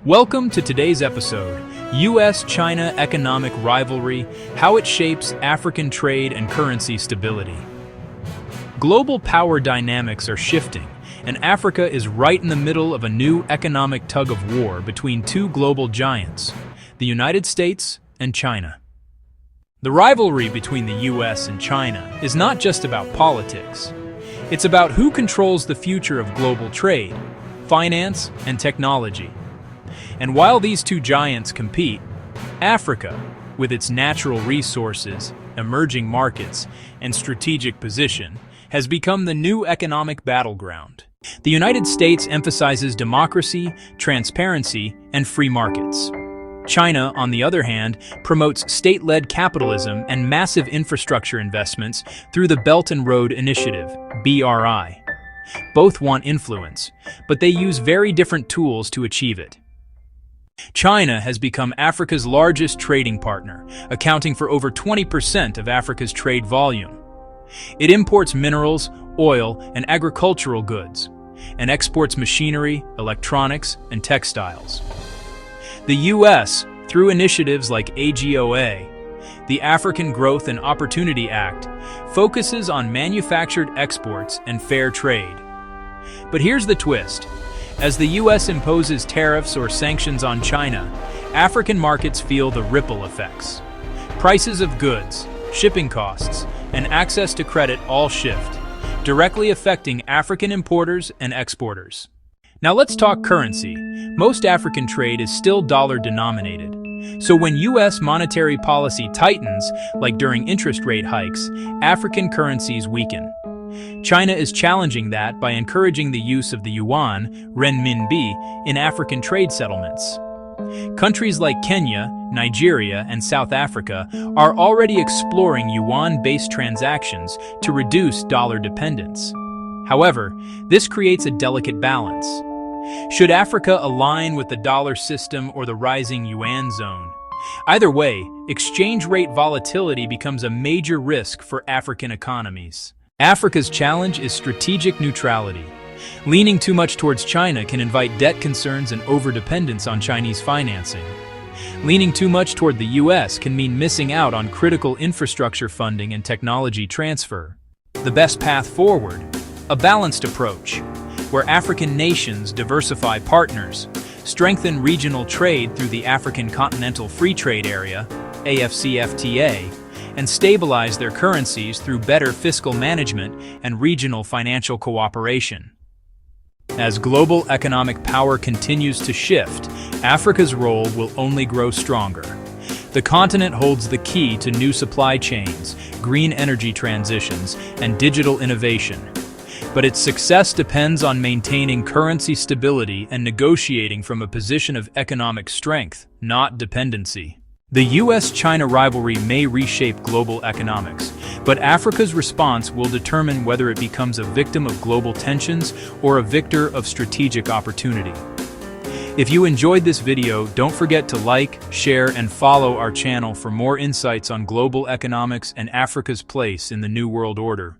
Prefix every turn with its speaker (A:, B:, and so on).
A: Welcome to today's episode, U.S.-China Economic Rivalry, How It Shapes African Trade and Currency Stability. Global power dynamics are shifting, and Africa is right in the middle of a new economic tug-of-war between two global giants, the United States and China. The rivalry between the U.S. and China is not just about politics. It's about who controls the future of global trade, finance, and technology. And while these two giants compete, Africa, with its natural resources, emerging markets, and strategic position, has become the new economic battleground. The United States emphasizes democracy, transparency, and free markets. China, on the other hand, promotes state-led capitalism and massive infrastructure investments through the Belt and Road Initiative, BRI. Both want influence, but they use very different tools to achieve it. China has become Africa's largest trading partner, accounting for over 20% of Africa's trade volume. It imports minerals, oil, and agricultural goods, and exports machinery, electronics, and textiles. The U.S., through initiatives like AGOA, the African Growth and Opportunity Act, focuses on manufactured exports and fair trade. But here's the twist. As the U.S. imposes tariffs or sanctions on China, African markets feel the ripple effects. Prices of goods, shipping costs, and access to credit all shift, directly affecting African importers and exporters. Now let's talk currency. Most African trade is still dollar-denominated. So when U.S. monetary policy tightens, like during interest rate hikes, African currencies weaken. China is challenging that by encouraging the use of the yuan, renminbi, in African trade settlements. Countries like Kenya, Nigeria, and South Africa are already exploring yuan-based transactions to reduce dollar dependence. However, this creates a delicate balance. Should Africa align with the dollar system or the rising yuan zone? Either way, exchange rate volatility becomes a major risk for African economies. Africa's challenge is strategic neutrality. Leaning too much towards China can invite debt concerns and overdependence on Chinese financing. Leaning too much toward the U.S. can mean missing out on critical infrastructure funding and technology transfer. The best path forward? A balanced approach, where African nations diversify partners, strengthen regional trade through the African Continental Free Trade Area, AFCFTA, and stabilize their currencies through better fiscal management and regional financial cooperation. As global economic power continues to shift, Africa's role will only grow stronger. The continent holds the key to new supply chains, green energy transitions, and digital innovation. But its success depends on maintaining currency stability and negotiating from a position of economic strength, not dependency. The U.S.-China rivalry may reshape global economics, but Africa's response will determine whether it becomes a victim of global tensions or a victor of strategic opportunity. If you enjoyed this video, don't forget to like, share, and follow our channel for more insights on global economics and Africa's place in the New World Order.